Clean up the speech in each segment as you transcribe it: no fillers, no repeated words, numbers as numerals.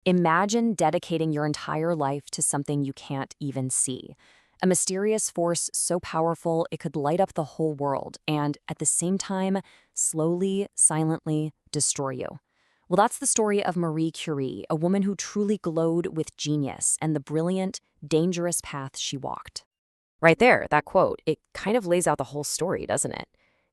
Imagine dedicating your entire life to something you can't even see. A mysterious force so powerful it could light up the whole world and, at the same time, slowly, silently destroy you. Well, that's the story of Marie Curie, a woman who truly glowed with genius and the brilliant, dangerous path she walked. Right there, that quote, it kind of lays out the whole story, doesn't it?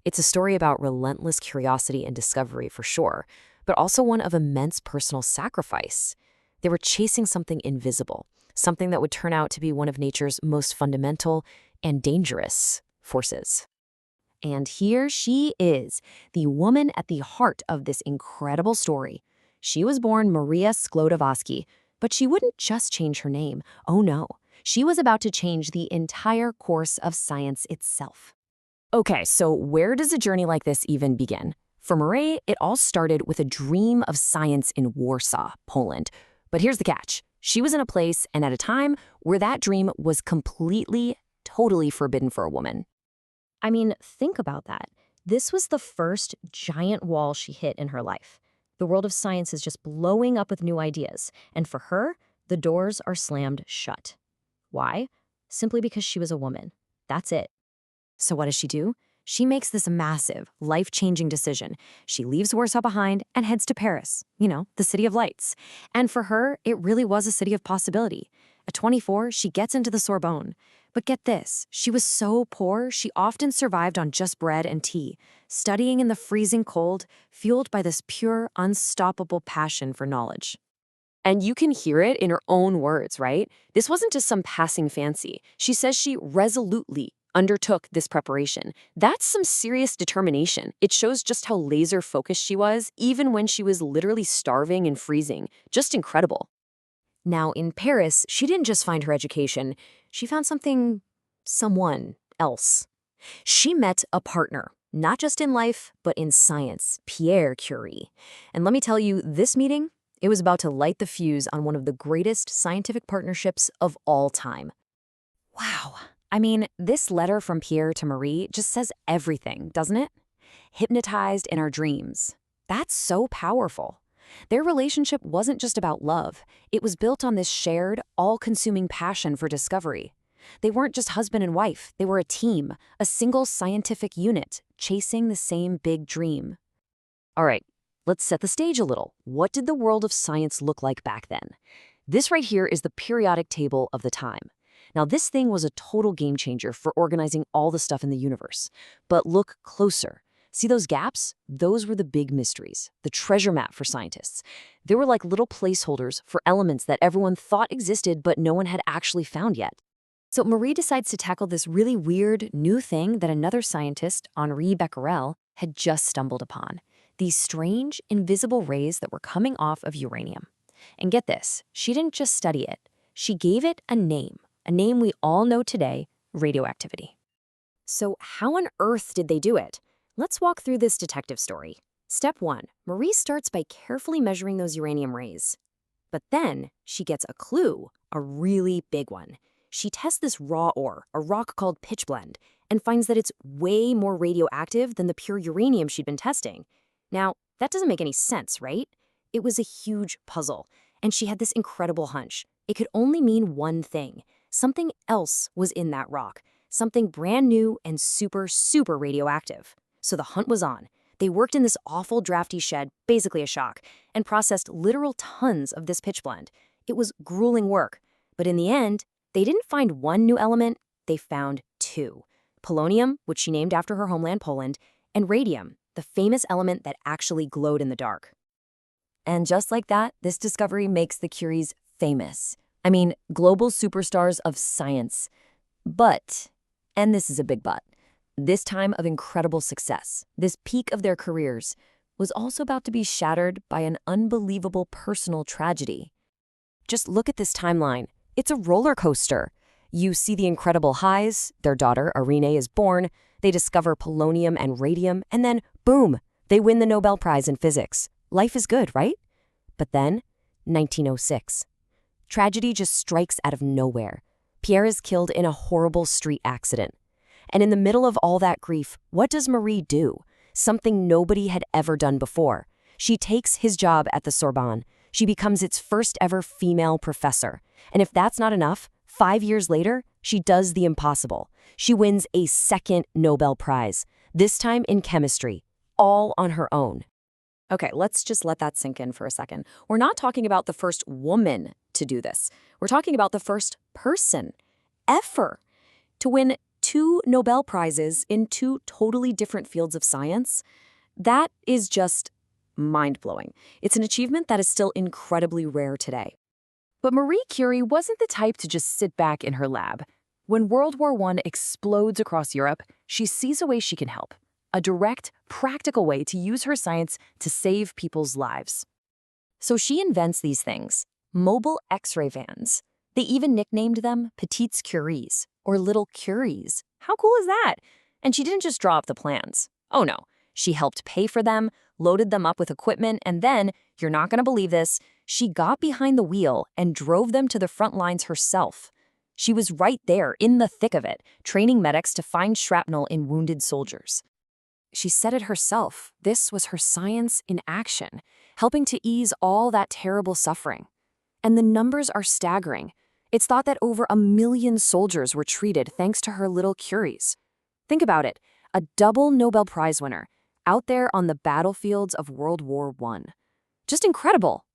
It's a story about relentless curiosity and discovery for sure, but also one of immense personal sacrifice. They were chasing something invisible, something that would turn out to be one of nature's most fundamental and dangerous forces. And here she is, the woman at the heart of this incredible story. She was born Maria Sklodowsky, but she wouldn't just change her name. Oh no, she was about to change the entire course of science itself. Okay, so where does a journey like this even begin? For Marie, it all started with a dream of science in Warsaw, Poland. But here's the catch. She was in a place and at a time where that dream was completely, totally forbidden for a woman. I mean, think about that. This was the first giant wall she hit in her life. The world of science is just blowing up with new ideas, and for her, the doors are slammed shut. Why? Simply because she was a woman. That's it. So what does she do? She makes this massive, life-changing decision. She leaves Warsaw behind and heads to Paris, the city of lights. And for her, it really was a city of possibility. At 24, she gets into the Sorbonne. But get this, she was so poor, she often survived on just bread and tea, studying in the freezing cold, fueled by this pure, unstoppable passion for knowledge. And you can hear it in her own words, right? This wasn't just some passing fancy. She says she resolutely undertook this preparation. That's some serious determination. It shows just how laser-focused she was, even when she was literally starving and freezing. Just incredible. Now, in Paris, she didn't just find her education. She found someone else. She met a partner, not just in life, but in science, Pierre Curie. And let me tell you, this meeting, it was about to light the fuse on one of the greatest scientific partnerships of all time. Wow. I mean, this letter from Pierre to Marie just says everything, doesn't it? Hypnotized in our dreams. That's so powerful. Their relationship wasn't just about love. It was built on this shared, all-consuming passion for discovery. They weren't just husband and wife. They were a team, a single scientific unit, chasing the same big dream. All right, let's set the stage a little. What did the world of science look like back then? This right here is the periodic table of the time. Now, this thing was a total game changer for organizing all the stuff in the universe. But look closer. See those gaps? Those were the big mysteries, the treasure map for scientists. They were like little placeholders for elements that everyone thought existed but no one had actually found yet. So Marie decides to tackle this really weird new thing that another scientist, Henri Becquerel, had just stumbled upon. These strange, invisible rays that were coming off of uranium. And get this, she didn't just study it. She gave it a name we all know today, radioactivity. So how on earth did they do it? Let's walk through this detective story. Step 1, Marie starts by carefully measuring those uranium rays. But then she gets a clue, a really big one. She tests this raw ore, a rock called pitchblende, and finds that it's way more radioactive than the pure uranium she'd been testing. Now, that doesn't make any sense, right? It was a huge puzzle, and she had this incredible hunch. It could only mean one thing. Something else was in that rock, something brand new and super, super radioactive. So the hunt was on. They worked in this awful drafty shed, basically a shock, and processed literal tons of this pitchblende. It was grueling work, but in the end, they didn't find one new element, they found two. Polonium, which she named after her homeland Poland, and radium, the famous element that actually glowed in the dark. And just like that, this discovery makes the Curies famous. I mean, global superstars of science. But, and this is a big but, this time of incredible success, this peak of their careers, was also about to be shattered by an unbelievable personal tragedy. Just look at this timeline. It's a roller coaster. You see the incredible highs, their daughter, Irene, is born, they discover polonium and radium, and then, boom, they win the Nobel Prize in physics. Life is good, right? But then, 1906. Tragedy just strikes out of nowhere. Pierre is killed in a horrible street accident. And in the middle of all that grief, what does Marie do? Something nobody had ever done before. She takes his job at the Sorbonne. She becomes its first ever female professor. And if that's not enough, 5 years later, she does the impossible. She wins a second Nobel Prize, this time in chemistry, all on her own. Okay, let's just let that sink in for a second. We're not talking about the first woman to do this. We're talking about the first person ever to win 2 Nobel Prizes in 2 totally different fields of science. That is just mind-blowing. It's an achievement that is still incredibly rare today. But Marie Curie wasn't the type to just sit back in her lab. When World War I explodes across Europe, she sees a way she can help. A direct, practical way to use her science to save people's lives. So she invents these things, mobile X-ray vans. They even nicknamed them Petites Curies, or Little Curies. How cool is that? And she didn't just draw up the plans. Oh no, she helped pay for them, loaded them up with equipment, and then, you're not going to believe this, she got behind the wheel and drove them to the front lines herself. She was right there, in the thick of it, training medics to find shrapnel in wounded soldiers. She said it herself. This was her science in action, helping to ease all that terrible suffering. And the numbers are staggering. It's thought that over 1 million soldiers were treated thanks to her little Curies. Think about it, a double Nobel Prize winner, out there on the battlefields of World War I. Just incredible.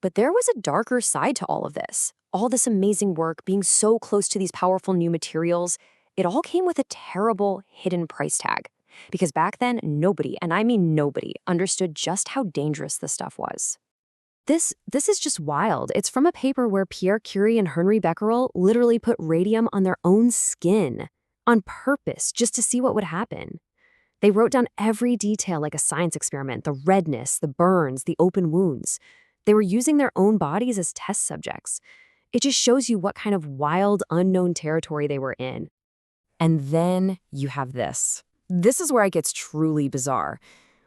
But there was a darker side to all of this. All this amazing work, being so close to these powerful new materials, it all came with a terrible hidden price tag. Because back then, nobody, and I mean nobody, understood just how dangerous this stuff was. This is just wild. It's from a paper where Pierre Curie and Henri Becquerel literally put radium on their own skin, on purpose, just to see what would happen. They wrote down every detail like a science experiment, the redness, the burns, the open wounds. They were using their own bodies as test subjects. It just shows you what kind of wild, unknown territory they were in. And then you have this. This is where it gets truly bizarre.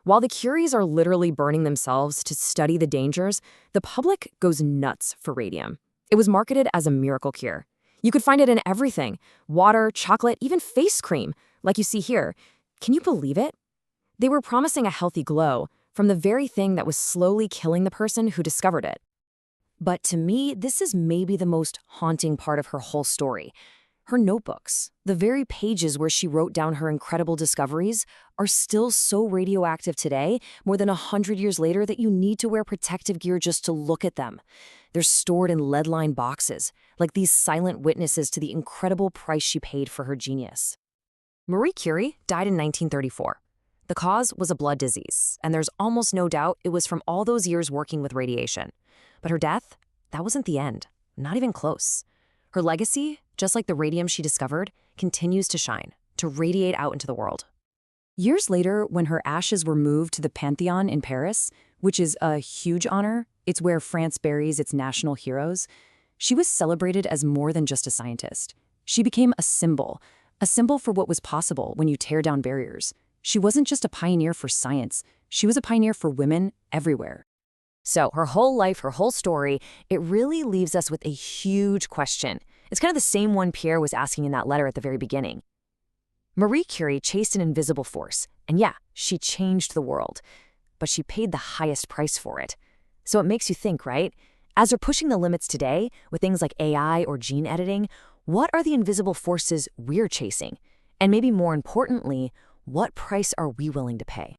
While the Curies are literally burning themselves to study the dangers, the public goes nuts for radium. It was marketed as a miracle cure. You could find it in everything: water, chocolate, even face cream, like you see here. Can you believe it? They were promising a healthy glow from the very thing that was slowly killing the person who discovered it. But to me, this is maybe the most haunting part of her whole story. Her notebooks, the very pages where she wrote down her incredible discoveries, are still so radioactive today, more than 100 years later, that you need to wear protective gear just to look at them. They're stored in lead-lined boxes, like these silent witnesses to the incredible price she paid for her genius. Marie Curie died in 1934. The cause was a blood disease, and there's almost no doubt it was from all those years working with radiation. But her death, that wasn't the end, not even close. Her legacy, just like the radium she discovered, continues to shine, to radiate out into the world. Years later, when her ashes were moved to the Pantheon in Paris, which is a huge honor, it's where France buries its national heroes, she was celebrated as more than just a scientist. She became a symbol for what was possible when you tear down barriers. She wasn't just a pioneer for science, she was a pioneer for women everywhere. So her whole life, her whole story, it really leaves us with a huge question. It's kind of the same one Pierre was asking in that letter at the very beginning. Marie Curie chased an invisible force, and yeah, she changed the world. But she paid the highest price for it. So it makes you think, right? As we're pushing the limits today, with things like AI or gene editing, what are the invisible forces we're chasing? And maybe more importantly, what price are we willing to pay?